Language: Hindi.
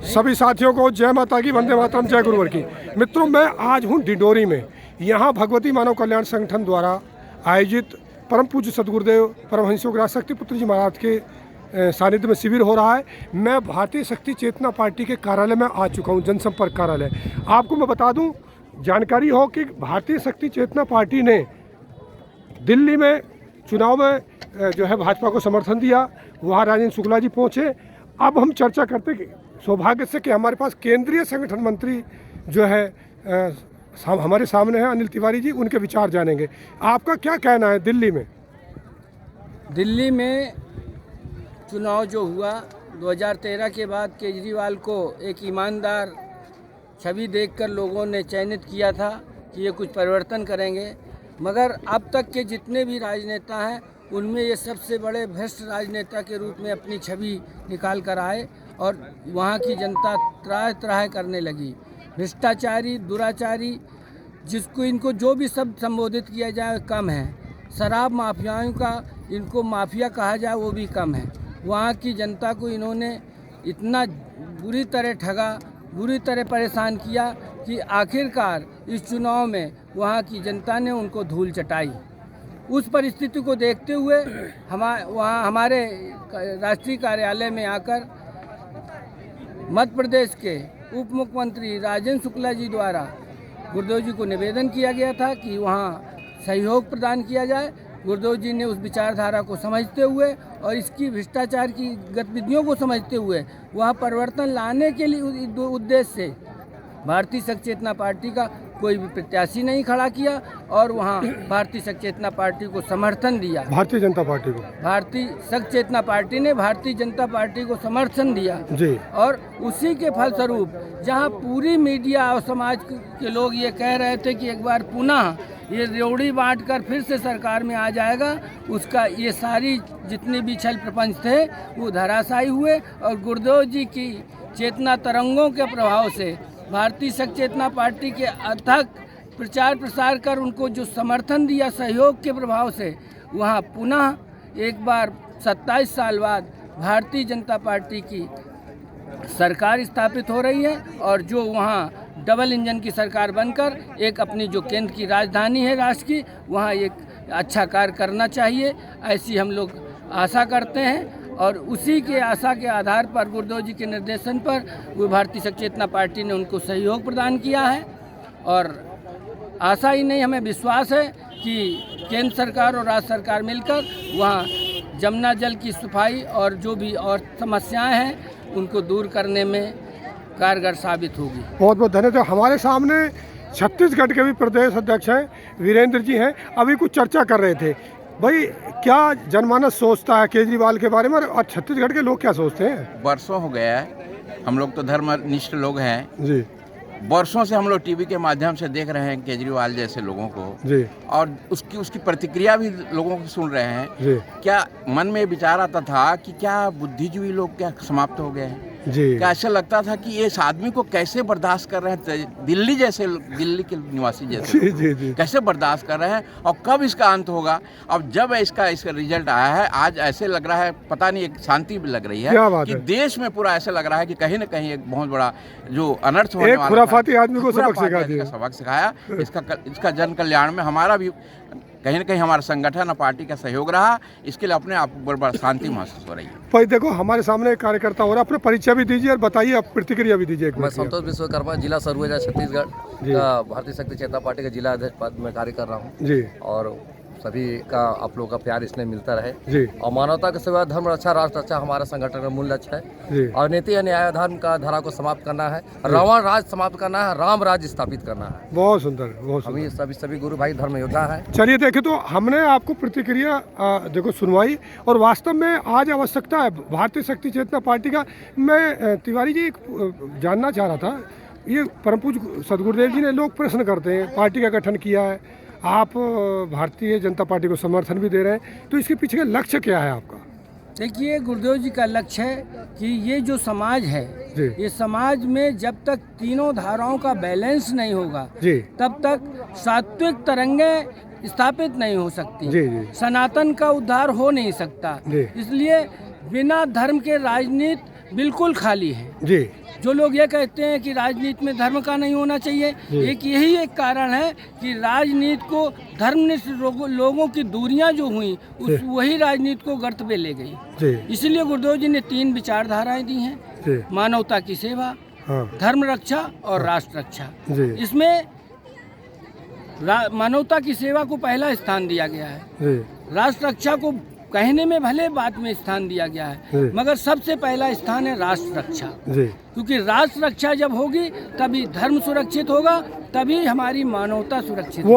सभी साथियों को जय माता की, वंदे मातरम, जय गुरुवर की। मित्रों, मैं आज हूँ डिंडोरी में। यहाँ भगवती मानव कल्याण संगठन द्वारा आयोजित परम पूज्य सदगुरुदेव परमहंस योगराज शक्ति पुत्र जी महाराज के सानिध्य में शिविर हो रहा है। मैं भारतीय शक्ति चेतना पार्टी के कार्यालय में आ चुका हूँ, जनसंपर्क कार्यालय। आपको मैं बता दूँ, जानकारी हो कि भारतीय शक्ति चेतना पार्टी ने दिल्ली में चुनाव में जो है भाजपा को समर्थन दिया। वहाँ राजेंद्र शुक्ला जी पहुँचे। अब हम चर्चा करते कि सौभाग्य से कि हमारे पास केंद्रीय संगठन मंत्री जो है हमारे सामने है, अनिल तिवारी जी, उनके विचार जानेंगे। आपका क्या कहना है? दिल्ली में चुनाव जो हुआ 2013 के बाद केजरीवाल को एक ईमानदार छवि देखकर लोगों ने चयनित किया था कि ये कुछ परिवर्तन करेंगे, मगर अब तक के जितने भी राजनेता हैं उनमें ये सबसे बड़े भ्रष्ट राजनेता के रूप में अपनी छवि निकाल कर आए और वहाँ की जनता त्राह त्राह करने लगी। भ्रष्टाचारी, दुराचारी, जिसको इनको जो भी शब्द संबोधित किया जाए कम है। शराब माफियाओं का इनको माफिया कहा जाए वो भी कम है। वहाँ की जनता को इन्होंने इतना बुरी तरह ठगा, बुरी तरह परेशान किया कि आखिरकार इस चुनाव में वहाँ की जनता ने उनको धूल चटाई। उस परिस्थिति को देखते हुए हमारे राष्ट्रीय कार्यालय में आकर मध्य प्रदेश के उप मुख्यमंत्री राजेंद्र शुक्ला जी द्वारा गुरुदेव जी को निवेदन किया गया था कि वहाँ सहयोग प्रदान किया जाए। गुरुदेव जी ने उस विचारधारा को समझते हुए और इसकी भ्रष्टाचार की गतिविधियों को समझते हुए वहाँ परिवर्तन लाने के लिए उद्देश्य से भारतीय शक्ति चेतना पार्टी का कोई भी प्रत्याशी नहीं खड़ा किया और वहाँ भारतीय शक्ति चेतना पार्टी को समर्थन दिया। भारतीय जनता पार्टी को, भारतीय शक्ति चेतना पार्टी ने भारतीय जनता पार्टी को समर्थन दिया जी। और उसी के फलस्वरूप जहाँ पूरी मीडिया और समाज के लोग ये कह रहे थे कि एक बार पुनः ये रेवड़ी बांटकर फिर से सरकार में आ जाएगा, उसका ये सारी जितने भी छल प्रपंच थे वो धराशायी हुए और गुरुदेव जी की चेतना तरंगों के प्रभाव से भारतीय शक्ति चेतना पार्टी के अथक प्रचार प्रसार कर उनको जो समर्थन दिया सहयोग के प्रभाव से वहाँ पुनः एक बार 27 साल बाद भारतीय जनता पार्टी की सरकार स्थापित हो रही है और जो वहाँ डबल इंजन की सरकार बनकर एक अपनी जो केंद्र की राजधानी है राष्ट्र की, वहाँ एक अच्छा कार्य करना चाहिए, ऐसी हम लोग आशा करते हैं। और उसी के आशा के आधार पर गुरुदेव जी के निर्देशन पर वो भारतीय शक्ति चेतना पार्टी ने उनको सहयोग प्रदान किया है और आशा ही नहीं, हमें विश्वास है कि केंद्र सरकार और राज्य सरकार मिलकर वहाँ जमुना जल की सफाई और जो भी और समस्याएं हैं उनको दूर करने में कारगर साबित होगी। बहुत बहुत धन्यवाद। हमारे सामने छत्तीसगढ़ के भी प्रदेश अध्यक्ष हैं, वीरेंद्र जी हैं। अभी कुछ चर्चा कर रहे थे, भाई क्या जनमानस सोचता है केजरीवाल के बारे में और छत्तीसगढ़ के लोग क्या सोचते हैं? वर्षों हो गया है, हम लोग तो धर्मनिष्ठ लोग हैं जी। वर्षों से हम लोग टीवी के माध्यम से देख रहे हैं केजरीवाल जैसे लोगों को जी। और उसकी प्रतिक्रिया भी लोगों को सुन रहे हैं जी। क्या मन में विचार आता था कि क्या बुद्धिजीवी लोग क्या समाप्त हो गए हैं जी। क्या ऐसा लगता था कि इस आदमी को कैसे बर्दाश्त कर रहे हैं, दिल्ली के निवासी जैसे जी, जी, जी। कैसे बर्दाश्त कर रहे हैं और कब इसका अंत होगा। अब जब इसका रिजल्ट आया है आज ऐसे लग रहा है, पता नहीं, एक शांति भी लग रही है कि देश में पूरा ऐसा लग रहा है कि कहीं ना कहीं एक बहुत बड़ा जो अनर्थ होने वाला खुराफाती आदमी को सबक सिखाया। इसका जन कल्याण में हमारा भी कहीं ना कहीं हमारा संगठन और पार्टी का सहयोग रहा, इसके लिए अपने आप को बड़ा शांति महसूस हो रही है। भाई देखो, हमारे सामने एक कार्यकर्ता हो रहा है, अपना परिचय भी दीजिए और बताइए, आप प्रतिक्रिया भी दीजिए। मैं संतोष विश्वकर्मा, जिला सरगुजा छत्तीसगढ़ का भारतीय शक्ति चेतना पार्टी का जिला अध्यक्ष पद में कार्य कर रहा हूँ जी। और सभी का आप लोगों का प्यार इसमें मिलता रहे जी। और मानवता के सेवा, धर्म रक्षा, राष्ट्र रक्षा हमारा संगठन का मूल लक्ष्य है और नीति न्याय धर्म का धारा को समाप्त करना है, रावण राज समाप्त करना है, राम राज स्थापित करना है। बहुत सुंदर, बहुत सुंदर। हम सभी गुरु भाई धर्म योद्धा है। चलिए देखे, तो हमने आपको प्रतिक्रिया देखो सुनवाई और वास्तव में आज आवश्यकता है भारतीय शक्ति चेतना पार्टी का। मैं तिवारी जी जानना चाह रहा था, ये परम पूज्य सदगुरुदेव जी ने लोग प्रश्न करते हैं, पार्टी का गठन किया है, आप भारतीय जनता पार्टी को समर्थन भी दे रहे हैं, तो इसके पीछे का लक्ष्य क्या है आपका? देखिए, गुरुदेव जी का लक्ष्य है कि ये जो समाज है, ये समाज में जब तक तीनों धाराओं का बैलेंस नहीं होगा तब तक सात्विक तरंगे स्थापित नहीं हो सकती, सनातन का उद्धार हो नहीं सकता। इसलिए बिना धर्म के राजनीति बिल्कुल खाली है। जी। जो लोग ये कहते हैं कि राजनीति में धर्म का नहीं होना चाहिए, एक यही एक कारण है कि राजनीति को धर्मनिष्ठ लोगों की दूरियां जो हुई वही राजनीति को गर्त पे ले गई। इसलिए गुरुदेव जी ने 3 विचारधाराएं दी हैं, मानवता की सेवा, धर्म रक्षा और राष्ट्र रक्षा। इसमें मानवता की सेवा को पहला स्थान दिया गया है, राष्ट्र रक्षा को कहने में भले बाद में स्थान दिया गया है, मगर सबसे पहला स्थान है राष्ट्र रक्षा। क्योंकि राष्ट्र रक्षा जब होगी तभी धर्म सुरक्षित होगा, तभी हमारी मानवता सुरक्षित होगी।